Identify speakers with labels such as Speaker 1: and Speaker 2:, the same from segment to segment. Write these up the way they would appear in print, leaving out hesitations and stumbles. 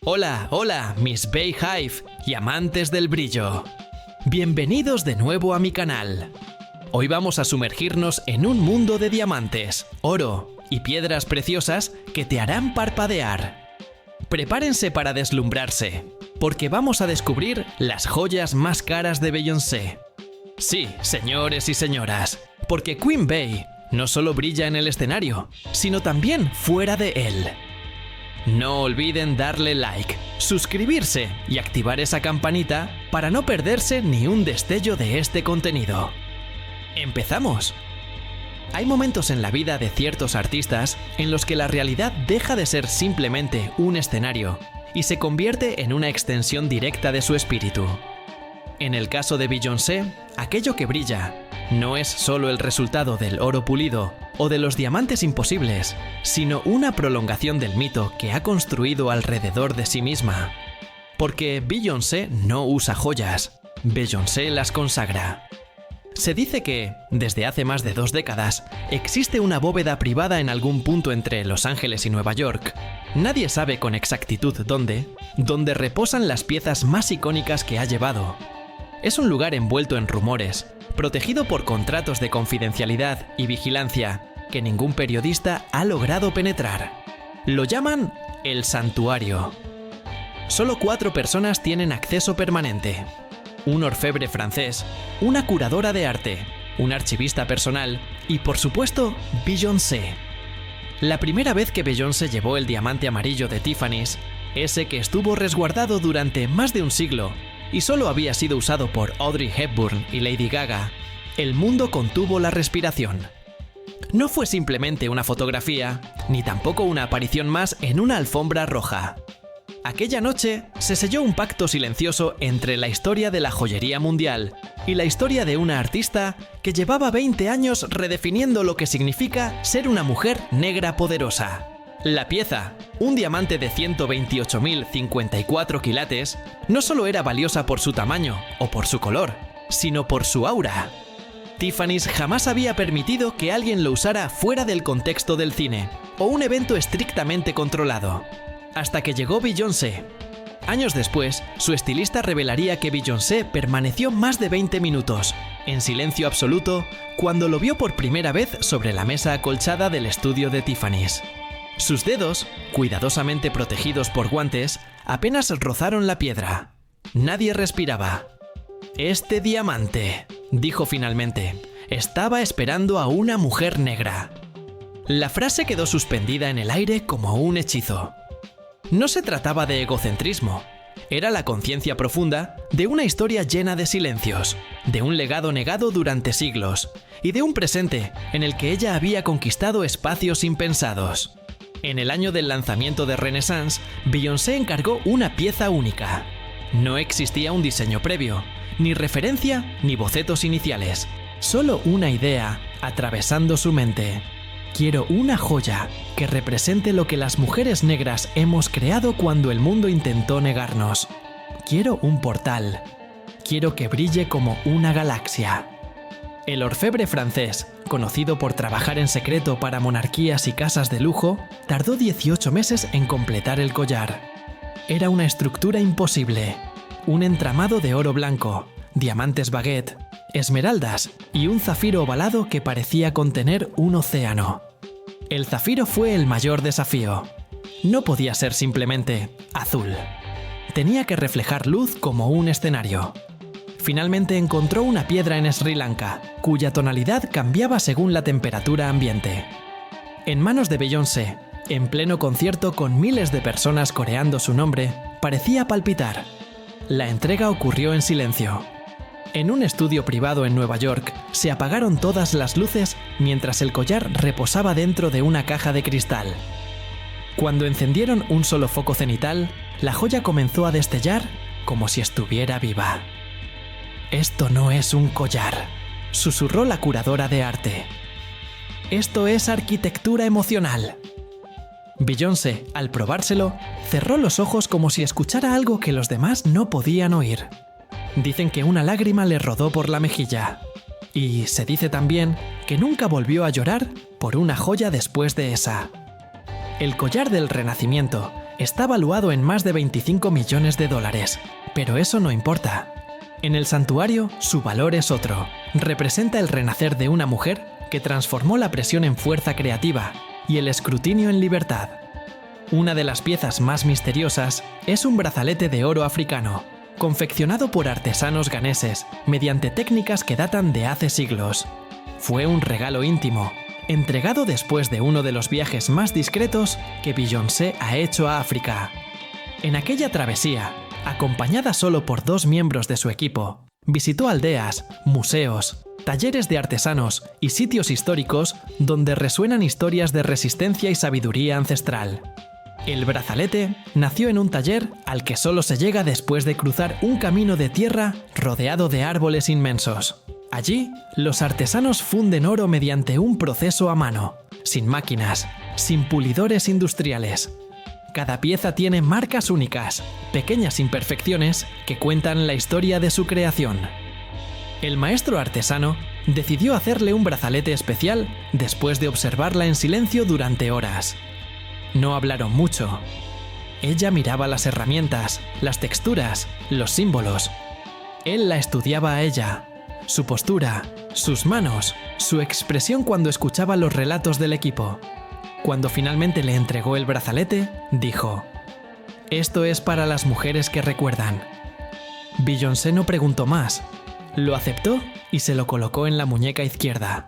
Speaker 1: Hola, hola, mis Beehive y amantes del brillo. Bienvenidos de nuevo a mi canal. Hoy vamos a sumergirnos en un mundo de diamantes, oro y piedras preciosas que te harán parpadear. Prepárense para deslumbrarse, porque vamos a descubrir las joyas más caras de Beyoncé. Sí, señores y señoras, porque Queen Bey no solo brilla en el escenario, sino también fuera de él. No olviden darle like, suscribirse y activar esa campanita para no perderse ni un destello de este contenido. ¡Empezamos! Hay momentos en la vida de ciertos artistas en los que la realidad deja de ser simplemente un escenario y se convierte en una extensión directa de su espíritu. En el caso de Beyoncé, aquello que brilla no es solo el resultado del oro pulido o de los diamantes imposibles, sino una prolongación del mito que ha construido alrededor de sí misma. Porque Beyoncé no usa joyas, Beyoncé las consagra. Se dice que, desde hace más de 2 décadas, existe una bóveda privada en algún punto entre Los Ángeles y Nueva York. Nadie sabe con exactitud dónde, donde reposan las piezas más icónicas que ha llevado. Es un lugar envuelto en rumores, protegido por contratos de confidencialidad y vigilancia que ningún periodista ha logrado penetrar. Lo llaman el santuario. Solo 4 personas tienen acceso permanente: un orfebre francés, una curadora de arte, un archivista personal y, por supuesto, Beyoncé. La primera vez que Beyoncé llevó el diamante amarillo de Tiffany's, ese que estuvo resguardado durante más de un siglo y solo había sido usado por Audrey Hepburn y Lady Gaga, el mundo contuvo la respiración. No fue simplemente una fotografía, ni tampoco una aparición más en una alfombra roja. Aquella noche se selló un pacto silencioso entre la historia de la joyería mundial y la historia de una artista que llevaba 20 años redefiniendo lo que significa ser una mujer negra poderosa. La pieza, un diamante de 128.054 quilates, no solo era valiosa por su tamaño o por su color, sino por su aura. Tiffany's jamás había permitido que alguien lo usara fuera del contexto del cine o un evento estrictamente controlado. Hasta que llegó Beyoncé. Años después, su estilista revelaría que Beyoncé permaneció más de 20 minutos, en silencio absoluto, cuando lo vio por primera vez sobre la mesa acolchada del estudio de Tiffany's. Sus dedos, cuidadosamente protegidos por guantes, apenas rozaron la piedra. Nadie respiraba. «Este diamante», dijo finalmente, «estaba esperando a una mujer negra». La frase quedó suspendida en el aire como un hechizo. No se trataba de egocentrismo. Era la conciencia profunda de una historia llena de silencios, de un legado negado durante siglos y de un presente en el que ella había conquistado espacios impensados. En el año del lanzamiento de Renaissance, Beyoncé encargó una pieza única. No existía un diseño previo, ni referencia ni bocetos iniciales. Solo una idea atravesando su mente. Quiero una joya que represente lo que las mujeres negras hemos creado cuando el mundo intentó negarnos. Quiero un portal. Quiero que brille como una galaxia. El orfebre francés, conocido por trabajar en secreto para monarquías y casas de lujo, tardó 18 meses en completar el collar. Era una estructura imposible, un entramado de oro blanco, diamantes baguette, esmeraldas y un zafiro ovalado que parecía contener un océano. El zafiro fue el mayor desafío. No podía ser simplemente azul. Tenía que reflejar luz como un escenario. Finalmente encontró una piedra en Sri Lanka, cuya tonalidad cambiaba según la temperatura ambiente. En manos de Beyoncé, en pleno concierto con miles de personas coreando su nombre, parecía palpitar. La entrega ocurrió en silencio. En un estudio privado en Nueva York, se apagaron todas las luces mientras el collar reposaba dentro de una caja de cristal. Cuando encendieron un solo foco cenital, la joya comenzó a destellar como si estuviera viva. «Esto no es un collar», susurró la curadora de arte. «Esto es arquitectura emocional». Beyoncé, al probárselo, cerró los ojos como si escuchara algo que los demás no podían oír. Dicen que una lágrima le rodó por la mejilla. Y se dice también que nunca volvió a llorar por una joya después de esa. El collar del Renacimiento está valuado en más de 25 millones de dólares, pero eso no importa. En el santuario, su valor es otro. Representa el renacer de una mujer que transformó la presión en fuerza creativa y el escrutinio en libertad. Una de las piezas más misteriosas es un brazalete de oro africano, confeccionado por artesanos ganeses mediante técnicas que datan de hace siglos. Fue un regalo íntimo, entregado después de uno de los viajes más discretos que Beyoncé ha hecho a África. En aquella travesía, acompañada solo por 2 miembros de su equipo, visitó aldeas, museos, talleres de artesanos y sitios históricos donde resuenan historias de resistencia y sabiduría ancestral. El brazalete nació en un taller al que solo se llega después de cruzar un camino de tierra rodeado de árboles inmensos. Allí, los artesanos funden oro mediante un proceso a mano, sin máquinas, sin pulidores industriales. Cada pieza tiene marcas únicas, pequeñas imperfecciones que cuentan la historia de su creación. El maestro artesano decidió hacerle un brazalete especial después de observarla en silencio durante horas. No hablaron mucho. Ella miraba las herramientas, las texturas, los símbolos. Él la estudiaba a ella, su postura, sus manos, su expresión cuando escuchaba los relatos del equipo. Cuando finalmente le entregó el brazalete, dijo: «Esto es para las mujeres que recuerdan». Beyoncé no preguntó más. Lo aceptó y se lo colocó en la muñeca izquierda.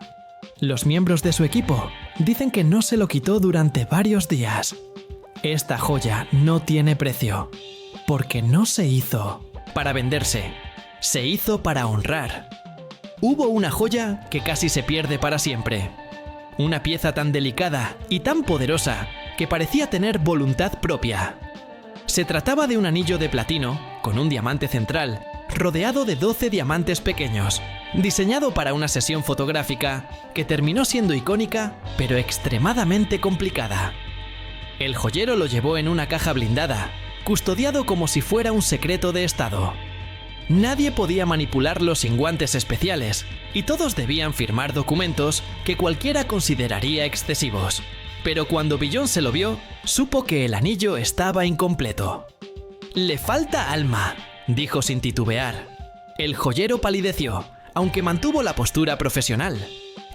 Speaker 1: Los miembros de su equipo dicen que no se lo quitó durante varios días. Esta joya no tiene precio, porque no se hizo para venderse, se hizo para honrar. Hubo una joya que casi se pierde para siempre. Una pieza tan delicada y tan poderosa que parecía tener voluntad propia. Se trataba de un anillo de platino con un diamante central, rodeado de 12 diamantes pequeños, diseñado para una sesión fotográfica que terminó siendo icónica, pero extremadamente complicada. El joyero lo llevó en una caja blindada, custodiado como si fuera un secreto de estado. Nadie podía manipularlo sin guantes especiales, y todos debían firmar documentos que cualquiera consideraría excesivos. Pero cuando Beyoncé lo vio, supo que el anillo estaba incompleto. «Le falta alma», dijo sin titubear. El joyero palideció, aunque mantuvo la postura profesional.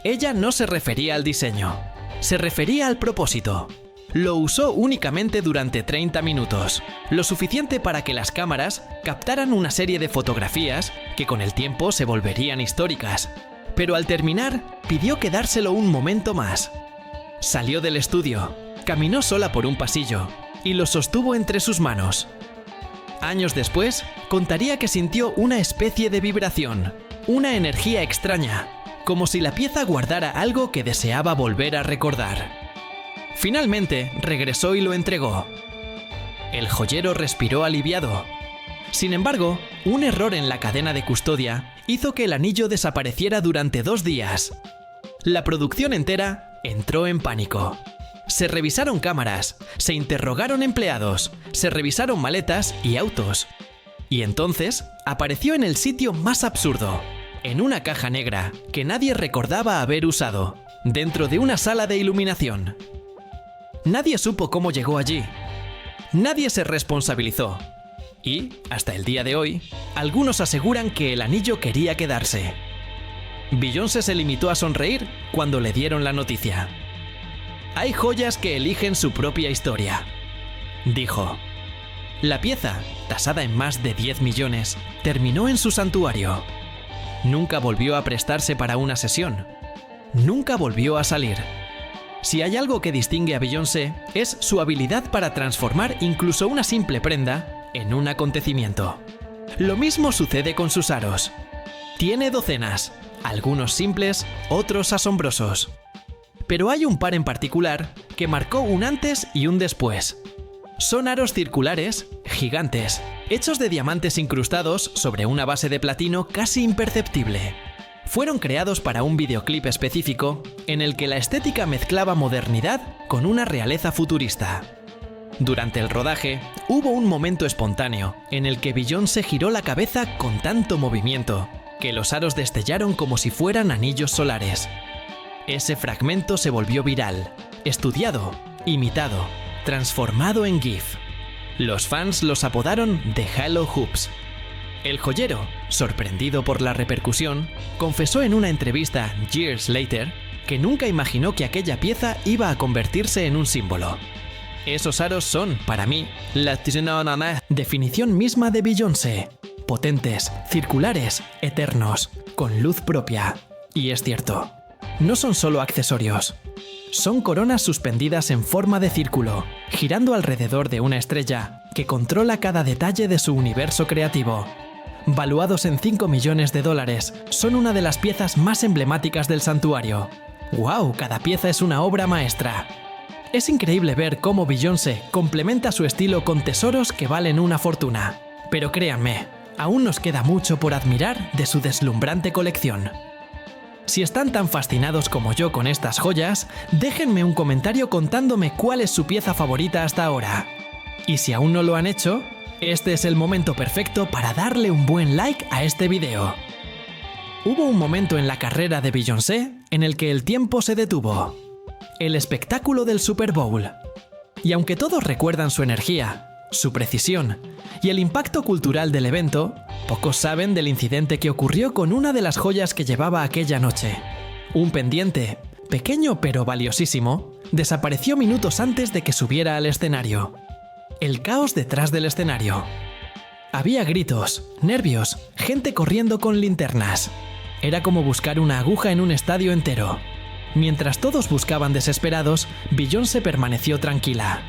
Speaker 1: Ella no se refería al diseño, se refería al propósito. Lo usó únicamente durante 30 minutos, lo suficiente para que las cámaras captaran una serie de fotografías que con el tiempo se volverían históricas. Pero al terminar, pidió quedárselo un momento más. Salió del estudio, caminó sola por un pasillo y lo sostuvo entre sus manos. Años después, contaría que sintió una especie de vibración, una energía extraña, como si la pieza guardara algo que deseaba volver a recordar. Finalmente, regresó y lo entregó. El joyero respiró aliviado. Sin embargo, un error en la cadena de custodia hizo que el anillo desapareciera durante 2 días. La producción entera entró en pánico. Se revisaron cámaras, se interrogaron empleados, se revisaron maletas y autos. Y entonces apareció en el sitio más absurdo, en una caja negra que nadie recordaba haber usado, dentro de una sala de iluminación. Nadie supo cómo llegó allí. Nadie se responsabilizó. Y, hasta el día de hoy, algunos aseguran que el anillo quería quedarse. Beyoncé se limitó a sonreír cuando le dieron la noticia. «Hay joyas que eligen su propia historia», dijo. La pieza, tasada en más de 10 millones, terminó en su santuario. Nunca volvió a prestarse para una sesión. Nunca volvió a salir. Si hay algo que distingue a Beyoncé, es su habilidad para transformar incluso una simple prenda en un acontecimiento. Lo mismo sucede con sus aros. Tiene docenas, algunos simples, otros asombrosos. Pero hay un par en particular que marcó un antes y un después. Son aros circulares, gigantes, hechos de diamantes incrustados sobre una base de platino casi imperceptible. Fueron creados para un videoclip específico en el que la estética mezclaba modernidad con una realeza futurista. Durante el rodaje, hubo un momento espontáneo en el que Beyoncé giró la cabeza con tanto movimiento que los aros destellaron como si fueran anillos solares. Ese fragmento se volvió viral, estudiado, imitado, transformado en GIF. Los fans los apodaron The Halo Hoops. El joyero, sorprendido por la repercusión, confesó en una entrevista Years Later que nunca imaginó que aquella pieza iba a convertirse en un símbolo. Esos aros son, para mí, la definición misma de Beyoncé. Potentes, circulares, eternos, con luz propia. Y es cierto, no son solo accesorios. Son coronas suspendidas en forma de círculo, girando alrededor de una estrella que controla cada detalle de su universo creativo. Valuados en $5 millones, son una de las piezas más emblemáticas del santuario. ¡Wow! Cada pieza es una obra maestra. Es increíble ver cómo Beyoncé complementa su estilo con tesoros que valen una fortuna. Pero créanme, aún nos queda mucho por admirar de su deslumbrante colección. Si están tan fascinados como yo con estas joyas, déjenme un comentario contándome cuál es su pieza favorita hasta ahora. Y si aún no lo han hecho, este es el momento perfecto para darle un buen like a este video. Hubo un momento en la carrera de Beyoncé en el que el tiempo se detuvo. El espectáculo del Super Bowl. Y aunque todos recuerdan su energía, su precisión y el impacto cultural del evento, pocos saben del incidente que ocurrió con una de las joyas que llevaba aquella noche. Un pendiente, pequeño pero valiosísimo, desapareció minutos antes de que subiera al escenario. El caos detrás del escenario. Había gritos, nervios, gente corriendo con linternas. Era como buscar una aguja en un estadio entero. Mientras todos buscaban desesperados, Beyoncé permaneció tranquila.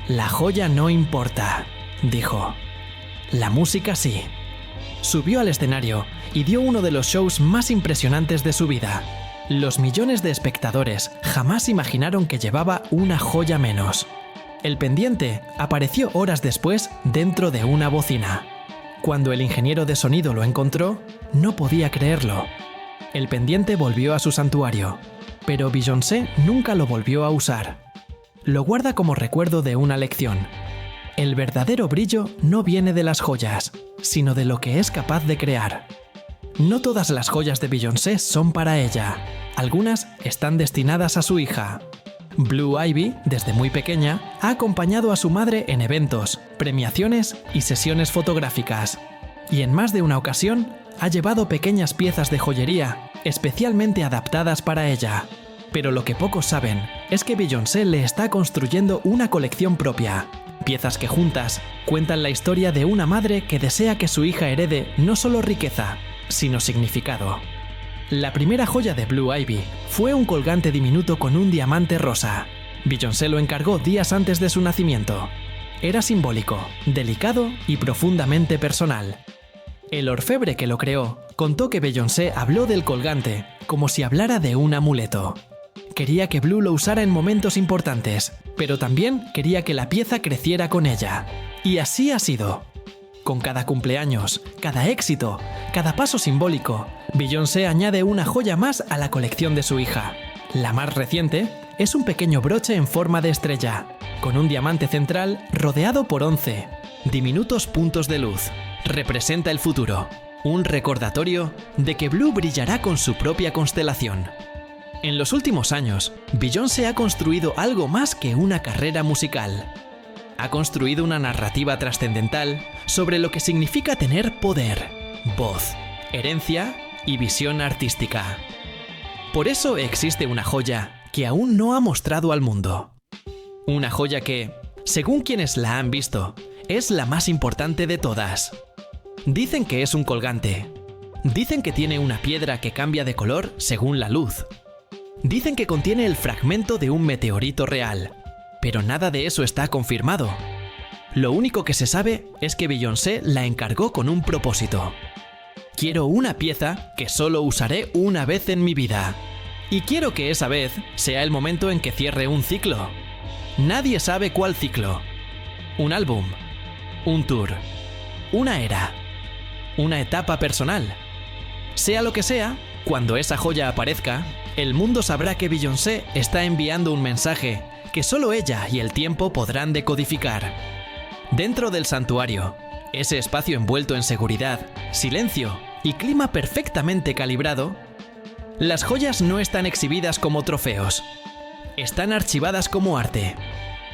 Speaker 1: La joya no importa, dijo. La música sí. Subió al escenario y dio uno de los shows más impresionantes de su vida. Los millones de espectadores jamás imaginaron que llevaba una joya menos. El pendiente apareció horas después dentro de una bocina. Cuando el ingeniero de sonido lo encontró, no podía creerlo. El pendiente volvió a su santuario, pero Beyoncé nunca lo volvió a usar. Lo guarda como recuerdo de una lección. El verdadero brillo no viene de las joyas, sino de lo que es capaz de crear. No todas las joyas de Beyoncé son para ella. Algunas están destinadas a su hija. Blue Ivy, desde muy pequeña, ha acompañado a su madre en eventos, premiaciones y sesiones fotográficas. Y en más de una ocasión, ha llevado pequeñas piezas de joyería, especialmente adaptadas para ella. Pero lo que pocos saben es que Beyoncé le está construyendo una colección propia. Piezas que juntas cuentan la historia de una madre que desea que su hija herede no solo riqueza, sino significado. La primera joya de Blue Ivy fue un colgante diminuto con un diamante rosa. Beyoncé lo encargó días antes de su nacimiento. Era simbólico, delicado y profundamente personal. El orfebre que lo creó contó que Beyoncé habló del colgante como si hablara de un amuleto. Quería que Blue lo usara en momentos importantes, pero también quería que la pieza creciera con ella. Y así ha sido. Con cada cumpleaños, cada éxito, cada paso simbólico, Beyoncé añade una joya más a la colección de su hija. La más reciente es un pequeño broche en forma de estrella, con un diamante central rodeado por 11 diminutos puntos de luz. Representa el futuro, un recordatorio de que Blue brillará con su propia constelación. En los últimos años, Beyoncé ha construido algo más que una carrera musical. Ha construido una narrativa trascendental sobre lo que significa tener poder, voz, herencia y visión artística. Por eso existe una joya que aún no ha mostrado al mundo. Una joya que, según quienes la han visto, es la más importante de todas. Dicen que es un colgante. Dicen que tiene una piedra que cambia de color según la luz. Dicen que contiene el fragmento de un meteorito real, pero nada de eso está confirmado. Lo único que se sabe es que Beyoncé la encargó con un propósito. Quiero una pieza que solo usaré una vez en mi vida. Y quiero que esa vez sea el momento en que cierre un ciclo. Nadie sabe cuál ciclo. Un álbum, un tour, una era, una etapa personal. Sea lo que sea, cuando esa joya aparezca, el mundo sabrá que Beyoncé está enviando un mensaje que solo ella y el tiempo podrán decodificar. Dentro del santuario, ese espacio envuelto en seguridad, silencio y clima perfectamente calibrado, las joyas no están exhibidas como trofeos. Están archivadas como arte.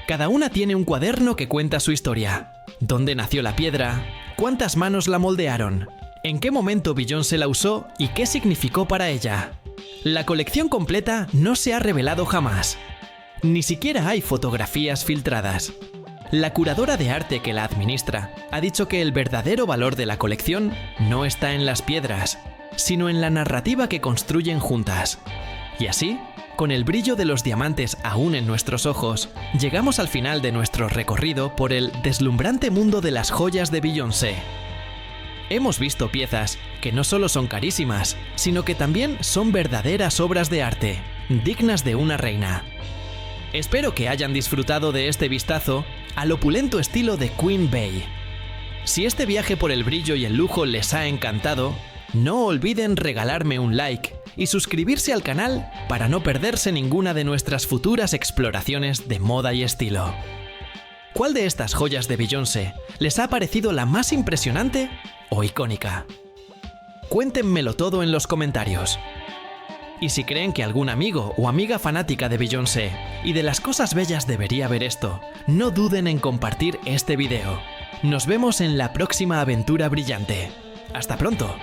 Speaker 1: Cada una tiene un cuaderno que cuenta su historia. ¿Dónde nació la piedra? ¿Cuántas manos la moldearon? ¿En qué momento Beyoncé la usó y qué significó para ella? La colección completa no se ha revelado jamás. Ni siquiera hay fotografías filtradas. La curadora de arte que la administra ha dicho que el verdadero valor de la colección no está en las piedras, sino en la narrativa que construyen juntas. Y así, con el brillo de los diamantes aún en nuestros ojos, llegamos al final de nuestro recorrido por el deslumbrante mundo de las joyas de Beyoncé. Hemos visto piezas que no solo son carísimas, sino que también son verdaderas obras de arte, dignas de una reina. Espero que hayan disfrutado de este vistazo al opulento estilo de Queen Bey. Si este viaje por el brillo y el lujo les ha encantado, no olviden regalarme un like y suscribirse al canal para no perderse ninguna de nuestras futuras exploraciones de moda y estilo. ¿Cuál de estas joyas de Beyoncé les ha parecido la más impresionante o icónica? Cuéntenmelo todo en los comentarios. Y si creen que algún amigo o amiga fanática de Beyoncé y de las cosas bellas debería ver esto, no duden en compartir este video. Nos vemos en la próxima aventura brillante. ¡Hasta pronto!